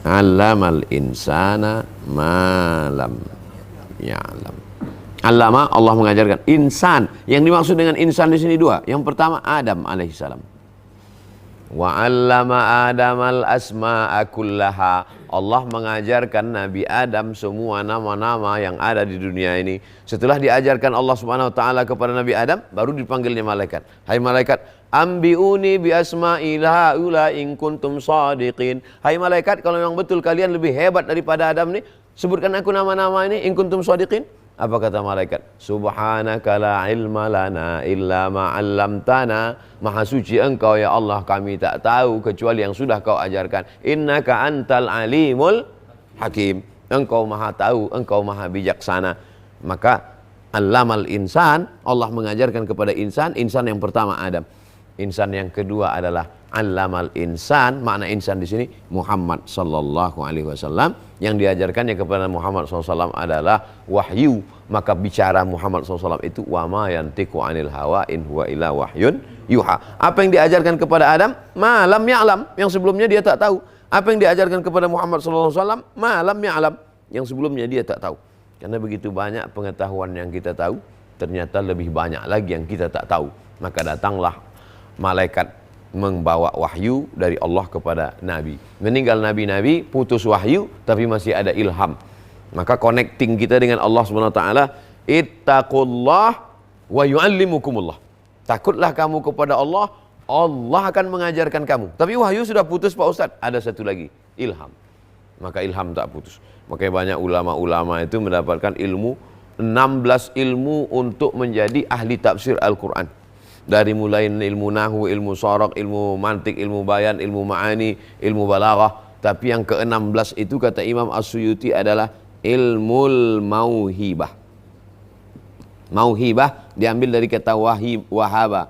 Speaker 1: 'Allamal insana ma lam ya'lam. Allama, Allah mengajarkan insan. Yang dimaksud dengan insan di sini dua. Yang pertama Adam alaihissalam. Wa 'allama Adamal asma'a kullaha. Allah mengajarkan Nabi Adam semua nama-nama yang ada di dunia ini. Setelah diajarkan Allah Subhanahu wa taala kepada Nabi Adam, baru dipanggilnya malaikat. Hai malaikat, ambiuni bi asma'il haula in kuntum shadiqin. Hai malaikat, kalau memang betul kalian lebih hebat daripada Adam nih, sebutkan aku nama-nama ini in kuntum shadiqin. Apa kata malaikat? Subhanaka la ilma lana illa ma 'allamtana. Maha suci engkau ya Allah, kami tak tahu kecuali yang sudah kau ajarkan. Innaka antal alimul hakim. Engkau maha tahu, engkau maha bijaksana. Maka allamal insan, Allah mengajarkan kepada insan. Insan yang pertama Adam. Insan yang kedua adalah allamal insan. Makna insan di sini Muhammad sallallahu alaihi wasallam. Yang diajarkannya kepada Muhammad SAW adalah wahyu. Maka bicara Muhammad SAW itu wa ma yantiqu anil hawa in huwa illa wahyun yuha. Apa yang diajarkan kepada Adam, ma lam ya'lam, yang sebelumnya dia tak tahu. Apa yang diajarkan kepada Muhammad SAW, ma lam ya'lam, yang sebelumnya dia tak tahu. Karena begitu banyak pengetahuan yang kita tahu, ternyata lebih banyak lagi yang kita tak tahu. Maka datanglah malaikat membawa wahyu dari Allah kepada Nabi. Meninggal Nabi-Nabi, putus wahyu, tapi masih ada ilham. Maka connecting kita dengan Allah Subhanahu wa taala, ittaqullah wa yu'allimukumullah. Takutlah kamu kepada Allah, Allah akan mengajarkan kamu. Tapi wahyu sudah putus Pak Ustadz, ada satu lagi, ilham. Maka ilham tak putus. Makanya banyak ulama-ulama itu mendapatkan ilmu, 16 ilmu untuk menjadi ahli tafsir Al-Quran. Dari mulai ilmu nahu, ilmu sharaq, ilmu mantik, ilmu bayan, ilmu ma'ani, ilmu balaghah. Tapi yang ke-16 itu kata Imam As-Suyuti adalah ilmul mauhibah. Mauhibah diambil dari kata wahaba.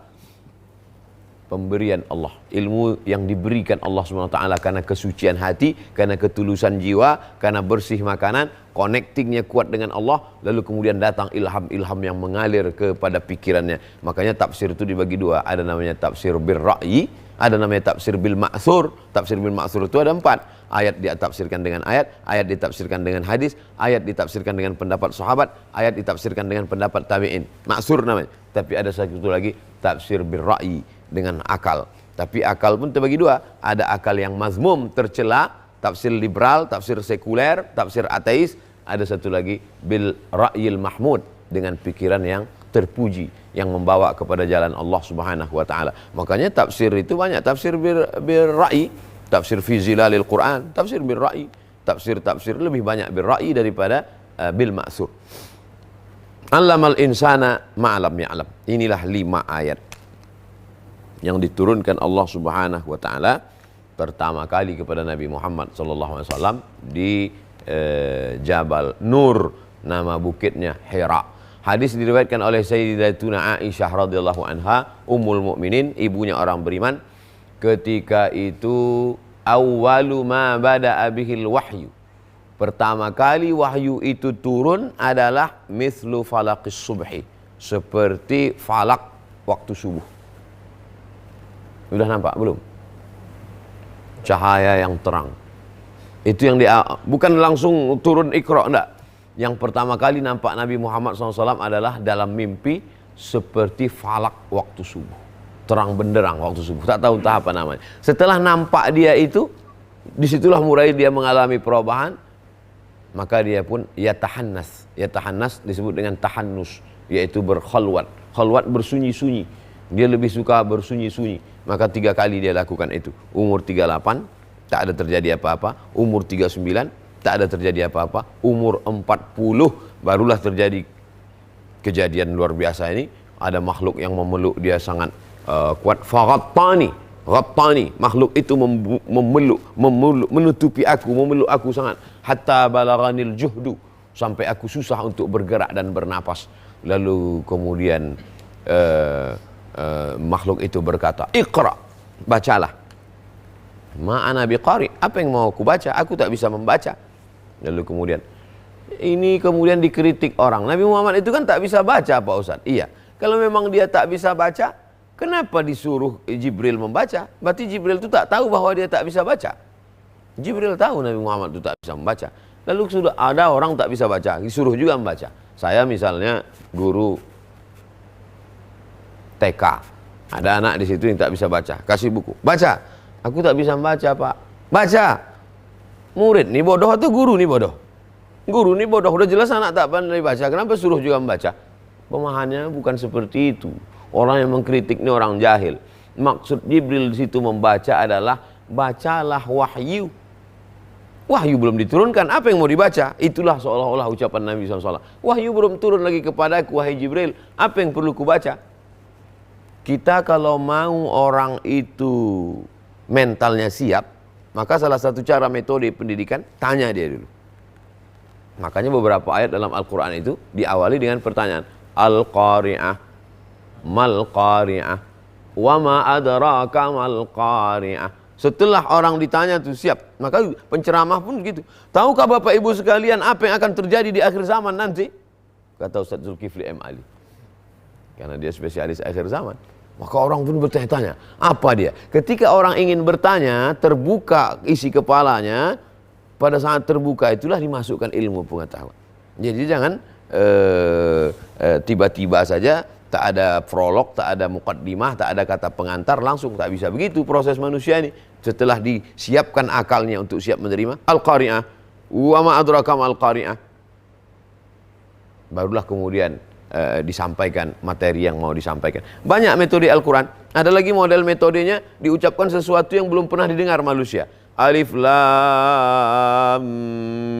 Speaker 1: pemberian Allah, ilmu yang diberikan Allah SWT karena kesucian hati, karena ketulusan jiwa, karena bersih makanan, connectingnya kuat dengan Allah, lalu kemudian datang ilham-ilham yang mengalir kepada pikirannya. Makanya tafsir itu dibagi dua, ada namanya tafsir bil ra'yi, ada namanya tafsir bil ma'thur. Tafsir bil ma'thur itu ada 4. Ayat ditafsirkan dengan ayat, ayat ditafsirkan dengan hadis, ayat ditafsirkan dengan pendapat sahabat, ayat ditafsirkan dengan pendapat tabi'in. Ma'thur namanya. Tapi ada satu lagi tafsir bil ra'yi, dengan akal. Tapi akal pun terbagi dua. Ada akal yang mazmum, tercela, tafsir liberal, tafsir sekuler, tafsir ateis. Ada satu lagi bil ra'yil mahmud, dengan pikiran yang terpuji, yang membawa kepada jalan Allah Subhanahu wa taala. Makanya tafsir itu banyak, tafsir bil ra'yi, tafsir fi zilalil Quran, tafsir bil ra'yi. Tafsir lebih banyak bil ra'yi daripada bil ma'thur. Allamal insana ma'lam ya'lam. Inilah 5 ayat yang diturunkan Allah Subhanahu wa taala pertama kali kepada Nabi Muhammad sallallahu alaihi wasallam di Jabal Nur, nama bukitnya Hira. Hadis diriwayatkan oleh Sayyidatuna Aisyah radhiyallahu anha, ummul mukminin, ibunya orang beriman. Ketika itu awwalu ma bada'a bihil wahyu. Pertama kali wahyu itu turun adalah mithlu falaqis subhi, seperti falak waktu subuh. Sudah nampak belum? Cahaya yang terang. Itu yang bukan langsung turun Iqra, enggak. Yang pertama kali nampak Nabi Muhammad SAW adalah dalam mimpi seperti falak waktu subuh. Terang benderang waktu subuh. Tak tahu entah apa namanya. Setelah nampak dia itu, disitulah mulai dia mengalami perubahan. Maka dia pun yatahannas. Yatahannas disebut dengan tahannus, yaitu berkhalwat. Khalwat bersunyi-sunyi. Dia lebih suka bersunyi-sunyi. Maka 3 kali dia lakukan itu. Umur 38, tak ada terjadi apa-apa. Umur 39, tak ada terjadi apa-apa. Umur 40, barulah terjadi kejadian luar biasa ini. Ada makhluk yang memeluk dia sangat kuat. Faghattani, ghattani, makhluk itu memeluk, menutupi aku, memeluk aku sangat. Hatta balaghanil juhdu, sampai aku susah untuk bergerak dan bernapas. Lalu kemudian makhluk itu berkata, Iqra, bacalah. Ma'ana biqari, apa yang mau aku baca? Aku tak bisa membaca. Lalu kemudian ini kemudian dikritik orang. Nabi Muhammad itu kan tak bisa baca, Pak Ustaz. Iya, kalau memang dia tak bisa baca, kenapa disuruh Jibril membaca? Berarti Jibril itu tak tahu bahwa dia tak bisa baca. Jibril tahu Nabi Muhammad itu tak bisa membaca. Lalu sudah ada orang tak bisa baca, disuruh juga membaca. Saya misalnya guru TK, ada anak di situ yang tak bisa baca, kasih buku, baca. Aku tak bisa membaca, Pak. Baca. Murid nih bodoh atau guru nih bodoh? Guru nih bodoh, udah jelas anak tak pandai baca, kenapa suruh juga membaca? Pemahamannya bukan seperti itu. Orang yang mengkritik ini orang jahil. Maksud Jibril di situ membaca adalah bacalah wahyu. Wahyu belum diturunkan, apa yang mau dibaca? Itulah seolah-olah ucapan Nabi SAW. Wahyu belum turun lagi kepadaku, wahai Jibril. Apa yang perlu kubaca? Kita kalau mau orang itu mentalnya siap, maka salah satu cara metode pendidikan, tanya dia dulu. Makanya beberapa ayat dalam Al-Quran itu diawali dengan pertanyaan. Al-Qari'ah, Mal-Qari'ah, Wa ma adraka Mal-Qari'ah. Setelah orang ditanya itu siap, maka penceramah pun begitu. Tahukah Bapak Ibu sekalian apa yang akan terjadi di akhir zaman nanti? Kata Ustaz Zulkifli M. Ali, karena dia spesialis akhir zaman. Maka orang pun bertanya-tanya, apa dia? Ketika orang ingin bertanya, terbuka isi kepalanya, pada saat terbuka itulah dimasukkan ilmu pengetahuan. Jadi jangan tiba-tiba saja, tak ada prolog, tak ada muqaddimah, tak ada kata pengantar, langsung. Tak bisa begitu proses manusia ini. Setelah disiapkan akalnya untuk siap menerima, Al-Qari'ah, wa ma adraka Al-Qari'ah, barulah kemudian disampaikan materi yang mau disampaikan. Banyak metode Al-Quran. Ada lagi model metodenya, diucapkan sesuatu yang belum pernah didengar manusia. Alif Lam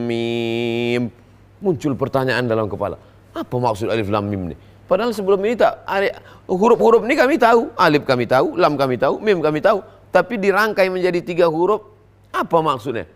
Speaker 1: Mim. Muncul pertanyaan dalam kepala, apa maksud Alif Lam Mim ini? Padahal sebelum ini tak, huruf-huruf ini kami tahu, alif kami tahu, lam kami tahu, mim kami tahu, tapi dirangkai menjadi 3 huruf. Apa maksudnya?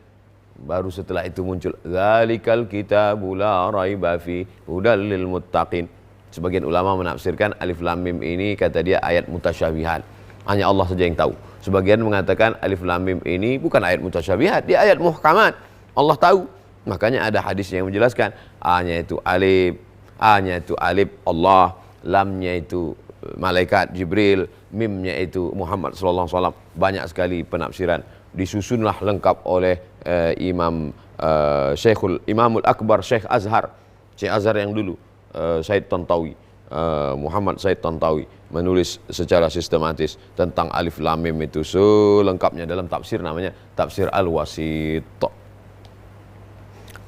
Speaker 1: Baru setelah itu muncul Dzalikal kitabu la raiba fi hudal lil muttaqin. Sebagian ulama menafsirkan Alif Lam Mim ini, kata dia, ayat mutasyabihat. Hanya Allah saja yang tahu. Sebagian mengatakan alif lam mim ini bukan ayat mutasyabihat, dia ayat muhkamat. Allah tahu. Makanya ada hadis yang menjelaskan A-nya itu alif, A-nya itu alif Allah, lamnya itu malaikat Jibril, mimnya itu Muhammad sallallahu alaihi wasallam. Banyak sekali penafsiran. Disusunlah lengkap oleh Imamul Akbar Syekh Azhar yang dulu, Said Tantawi, Muhammad Said Tantawi menulis secara sistematis tentang alif lam mim itu selengkapnya dalam tafsir, namanya Tafsir Al-Wasit.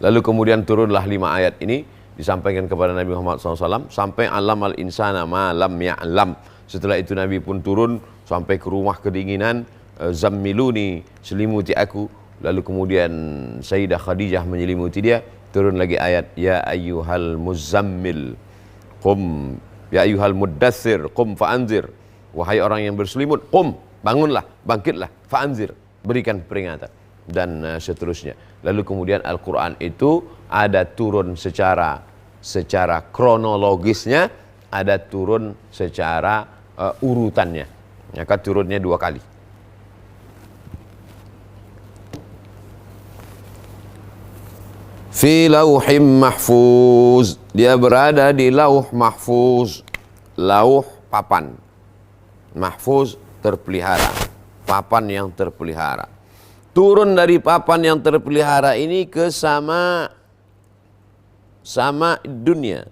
Speaker 1: Lalu kemudian turunlah 5 ayat ini disampaikan kepada Nabi Muhammad SAW sampai alam al-insana ma lam ya'lam. Setelah itu Nabi pun turun sampai ke rumah kedinginan, zammiluni, selimuti aku. Lalu kemudian Sayyidah Khadijah menyelimuti dia. Turun lagi ayat ya ayyuhal muzammil qum, ya ayyuhal muddathir qum fa'anzir. Wahai orang yang berselimut, qum, bangunlah, bangkitlah, fa'anzir, berikan peringatan, dan seterusnya. Lalu kemudian Al-Quran itu ada turun secara kronologisnya, ada turun secara urutannya. Maka turunnya 2 kali. Fi lauhim mahfuz, dia berada di lauh mahfuz. Lauh papan, mahfuz terpelihara, papan yang terpelihara. Turun dari papan yang terpelihara ini ke sama dunia,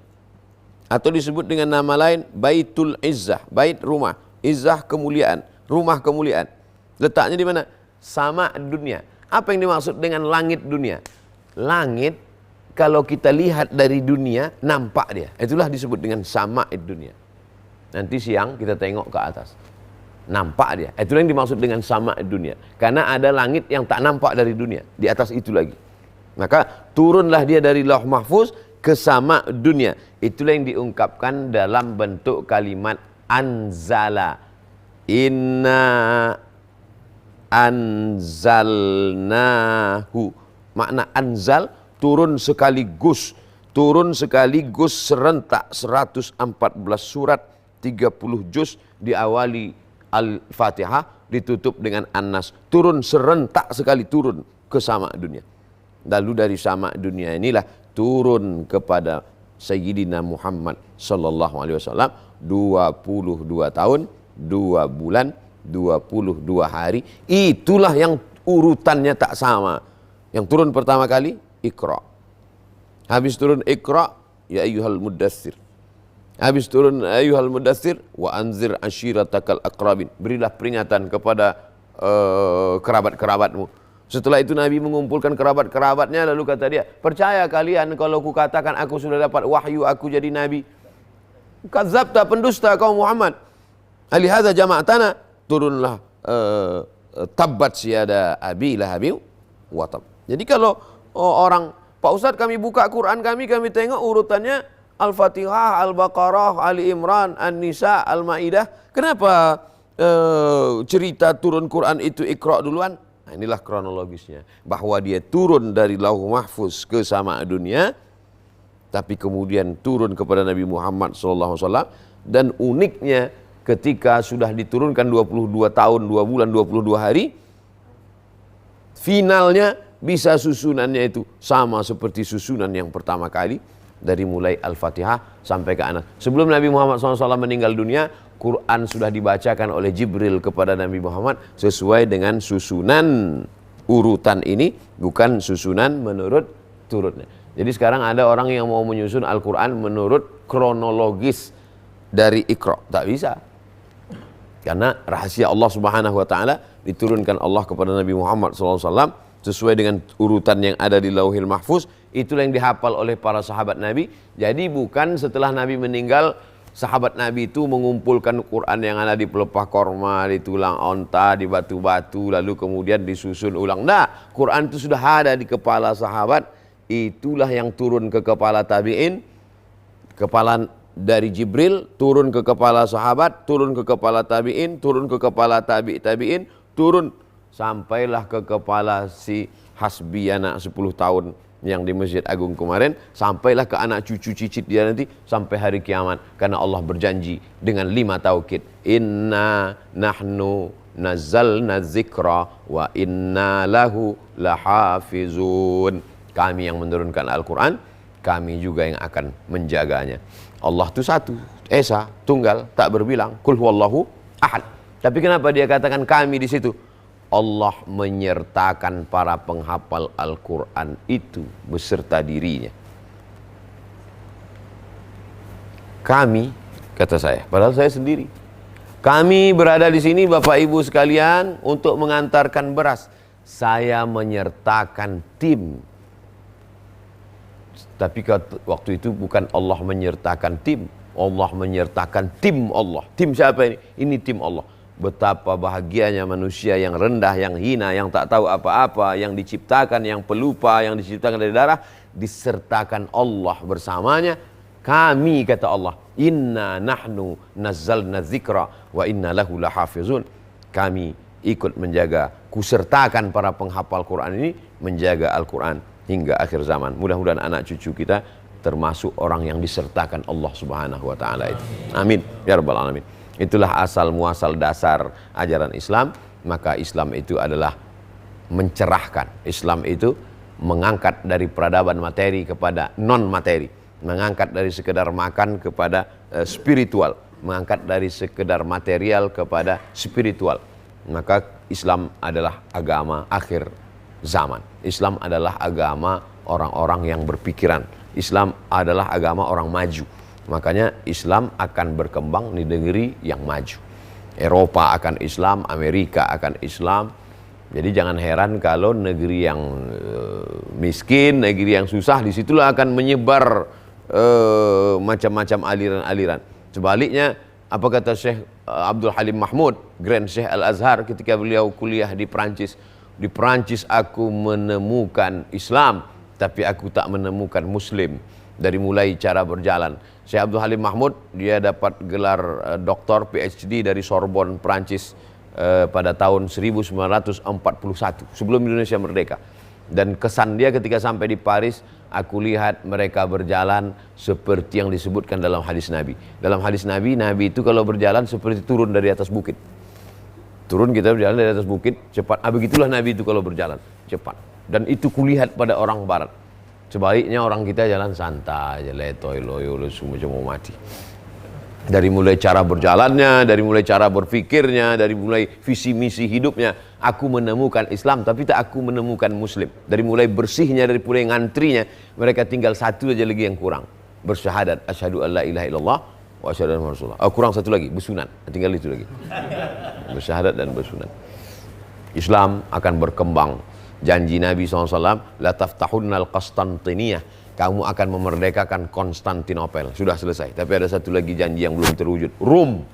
Speaker 1: atau disebut dengan nama lain Baitul Izzah, bait rumah, izzah kemuliaan, rumah kemuliaan. Letaknya di mana? Sama dunia. Apa yang dimaksud dengan langit dunia? Langit kalau kita lihat dari dunia nampak dia, itulah disebut dengan sama dunia. Nanti siang kita tengok ke atas, nampak dia, itulah yang dimaksud dengan sama dunia. Karena ada langit yang tak nampak dari dunia, di atas itu lagi. Maka turunlah dia dari lauh mahfuz ke sama dunia. Itulah yang diungkapkan dalam bentuk kalimat anzala. Inna anzalnahu. Makna anzal, turun sekaligus serentak 114 surat, 30 juz, diawali Al-Fatihah, ditutup dengan An-Nas. Turun serentak sekali, turun ke sama dunia. Lalu dari sama dunia inilah turun kepada Sayyidina Muhammad sallallahu alaihi wasallam 22 tahun, 2 bulan, 22 hari. Itulah yang urutannya tak sama. Yang turun pertama kali Iqra. Habis turun Iqra, ya ayyuhal muddathir. Habis turun ayyuhal muddathir, wa anzir ashiratakal aqrabin. Berilah peringatan kepada kerabat-kerabatmu. Setelah itu Nabi mengumpulkan kerabat-kerabatnya, lalu kata dia, percaya kalian kalau ku katakan aku sudah dapat wahyu, aku jadi nabi? Kadzabta, pendusta kau Muhammad. Alihadza jama'tana. Turunlah tabbat siyada abi lahabi wa tab. Jadi kalau orang, Pak Ustadz kami buka Quran kami tengok urutannya Al-Fatihah, Al-Baqarah, Ali Imran, An-Nisa, Al-Ma'idah. Kenapa cerita turun Quran itu Iqra duluan? Nah, inilah kronologisnya. Bahwa dia turun dari lauh mahfuz ke sama dunia, tapi kemudian turun kepada Nabi Muhammad SAW. Dan uniknya ketika sudah diturunkan 22 tahun, 2 bulan, 22 hari, finalnya bisa susunannya itu sama seperti susunan yang pertama kali, dari mulai Al-Fatihah sampai ke Anas. Sebelum Nabi Muhammad SAW meninggal dunia, Quran sudah dibacakan oleh Jibril kepada Nabi Muhammad sesuai dengan susunan urutan ini, bukan susunan menurut turunnya. Jadi sekarang ada orang yang mau menyusun Al-Quran menurut kronologis dari Iqra, tak bisa. Karena rahasia Allah Subhanahu wa taala diturunkan Allah kepada Nabi Muhammad SAW sesuai dengan urutan yang ada di Lauhil Mahfuz. Itulah yang dihafal oleh para sahabat Nabi. Jadi bukan setelah Nabi meninggal, sahabat Nabi itu mengumpulkan Quran yang ada di pelepah korma, di tulang onta, di batu-batu, lalu kemudian disusun ulang. Nah, Quran itu sudah ada di kepala sahabat. Itulah yang turun ke kepala tabi'in, kepala dari Jibril, turun ke kepala sahabat, turun ke kepala tabi'in, turun ke kepala tabi'in, turun sampailah ke kepala si Hasbi anak 10 tahun yang di Masjid Agung kemarin, sampailah ke anak cucu cicit dia nanti sampai hari kiamat, karena Allah berjanji dengan 5 taukid. Inna nahnu nazzalna dzikra wa inna lahu lahafizun. Kami yang menurunkan Al-Quran, kami juga yang akan menjaganya. Allah itu satu, esa, tunggal, tak berbilang. Qul huwallahu ahad. Tapi kenapa dia katakan kami di situ? Allah menyertakan para penghafal Al-Quran itu beserta dirinya. Kami, kata saya, padahal saya sendiri. Kami berada di sini Bapak Ibu sekalian untuk mengantarkan beras. Saya menyertakan tim. Tapi waktu itu bukan Allah menyertakan tim. Allah menyertakan tim Allah. Tim siapa ini? Ini tim Allah. Betapa bahagianya manusia yang rendah, yang hina, yang tak tahu apa-apa, yang diciptakan, yang pelupa, yang diciptakan dari darah, disertakan Allah bersamanya. Kami, kata Allah, inna nahnu nazzalna dzikra wa inna lahu lahafizun. Kami ikut menjaga, kusertakan para penghafal Quran ini menjaga Al-Quran hingga akhir zaman. Mudah-mudahan anak cucu kita termasuk orang yang disertakan Allah Subhanahu wa taala itu. Amin ya rabbal alamin. Itulah asal muasal dasar ajaran Islam. Maka Islam itu adalah mencerahkan. Islam itu mengangkat dari peradaban materi kepada non materi, mengangkat dari sekedar makan kepada spiritual, mengangkat dari sekedar material kepada spiritual. Maka Islam adalah agama akhir zaman. Islam adalah agama orang-orang yang berpikiran. Islam adalah agama orang maju. Makanya Islam akan berkembang di negeri yang maju. Eropa akan Islam, Amerika akan Islam. Jadi jangan heran kalau negeri yang miskin, negeri yang susah, disitulah akan menyebar macam-macam aliran-aliran. Sebaliknya, apa kata Syekh Abdul Halim Mahmud, Grand Syekh Al-Azhar, ketika beliau kuliah di Perancis. Di Perancis aku menemukan Islam, tapi aku tak menemukan Muslim. Dari mulai cara berjalan. Syekh Abdul Halim Mahmud, dia dapat gelar doktor PhD dari Sorbonne, Perancis pada tahun 1941, sebelum Indonesia merdeka. Dan kesan dia ketika sampai di Paris, aku lihat mereka berjalan seperti yang disebutkan dalam hadis Nabi. Dalam hadis Nabi, Nabi itu kalau berjalan seperti turun dari atas bukit. Turun, kita berjalan dari atas bukit, cepat. Begitulah Nabi itu kalau berjalan, cepat. Dan itu kulihat pada orang Barat. Sebaliknya orang kita jalan santai aja, letoy, loyo, semua mau mati. Dari mulai cara berjalannya, dari mulai cara berpikirnya, dari mulai visi misi hidupnya, aku menemukan Islam, tapi tak aku menemukan Muslim. Dari mulai bersihnya, dari mulai ngantrinya, mereka tinggal satu aja lagi yang kurang. Bersyahadat, asyhadu an la ilaha illallah wa asyhadu anna Rasulullah. Kurang satu lagi, bersunat. Tinggal itu lagi. Bersyahadat dan bersunat. Islam akan berkembang. Janji Nabi SAW, la taftahunnal Qastantiniyah, kamu akan memerdekakan Konstantinopel. Sudah selesai. Tapi ada satu lagi janji yang belum terwujud. Rum,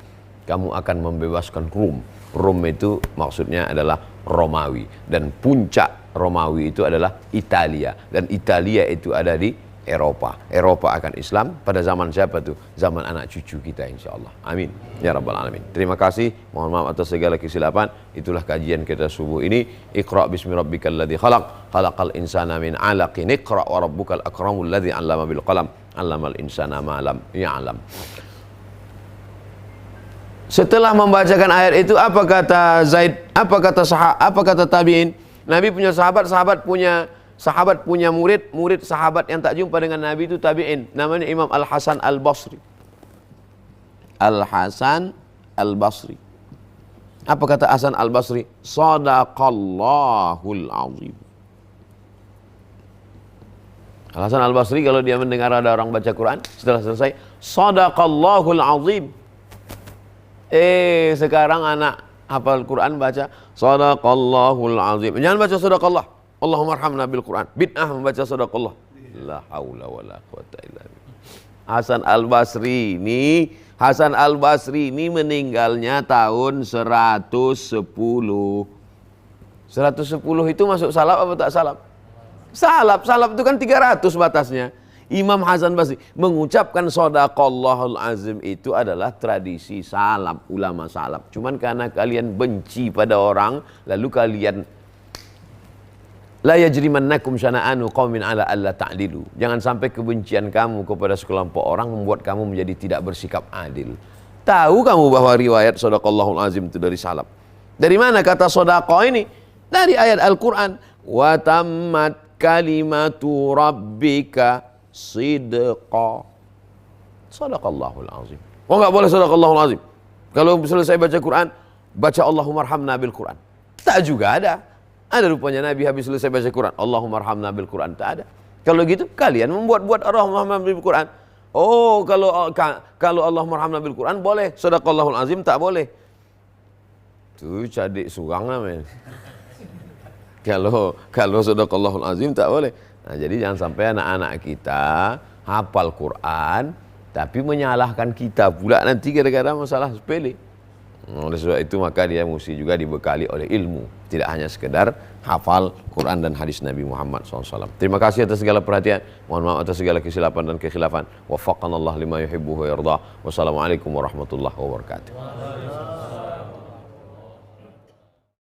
Speaker 1: kamu akan membebaskan Rum. Rum itu maksudnya adalah Romawi. Dan puncak Romawi itu adalah Italia. Dan Italia itu ada di Eropa. Eropa akan Islam pada zaman siapa tuh? Zaman anak cucu kita insya Allah. Amin ya rabbal alamin. Terima kasih. Mohon maaf atas segala kesilapan. Itulah kajian kita subuh ini. Iqra bismi rabbikal ladzi khalaq, khalaqal insana min 'alaqin. Iqra wa rabbukal akramul ladzi 'allama bil qalam, 'allamal insana ma lam ya'lam. Setelah membacakan ayat itu, apa kata Zaid? Apa kata tabi'in? Nabi punya sahabat punya murid sahabat yang tak jumpa dengan Nabi itu tabi'in. Namanya Imam Al-Hasan Al-Basri. Al-Hasan Al-Basri. Apa kata Hasan Al-Basri? Sadaqallahul azim. Al-Hasan Al-Basri kalau dia mendengar ada orang baca Quran, setelah selesai, Sadaqallahul azim. Sekarang anak hafal Quran baca Sadaqallahul azim. Jangan baca Sadaqallah. Allahumma arhamna bil Quran. Bid'ah membaca Sadaqallah. La haula wala quwata illa billah. Hasan Al-Basri ini meninggalnya tahun 110. 110 itu masuk salaf apa tak salaf? Salaf itu kan 300 batasnya. Imam Hasan Basri mengucapkan Sadaqallahul azim itu adalah tradisi salaf, ulama salaf. Cuman karena kalian benci pada orang, lalu kalian La yajrimannakum syana'anu qaumin ala alla ta'dilu. Jangan sampai kebencian kamu kepada sekelompok orang membuat kamu menjadi tidak bersikap adil. Tahu kamu bahwa riwayat Shadaqallahul Azim itu dari salaf. Dari mana kata sedekah ini? Dari ayat Al-Qur'an. Wa tammat kalimatu rabbika sidqa. Shadaqallahul Azim. Oh, enggak boleh Shadaqallahul Azim. Kalau selesai baca Quran, baca Allahumma arhamna bil Quran. Tak juga ada. Ada rupanya Nabi habis selesai baca Quran, Allahumma arhamna bil Quran. Tak ada. Kalau gitu kalian membuat-buat Allahumma bil Quran. Oh, kalau Allahumma arhamna bil Quran boleh, Shadaqallahul Azim tak boleh. Tuh cadik surang lah men. Kalau Shadaqallahul Azim tak boleh. Nah, jadi jangan sampai anak-anak kita hafal Quran tapi menyalahkan kita pula nanti kadang-kadang masalah sepele. Oleh sebab itu maka dia mesti juga dibekali oleh ilmu, tidak hanya sekedar hafal Quran dan hadis Nabi Muhammad SAW. Terima kasih atas segala perhatian. Mohon maaf atas segala kesilapan dan kekhilafan. Waffaqanallah lima yuhibbu wa yarda. Wassalamualaikum warahmatullahi wabarakatuh.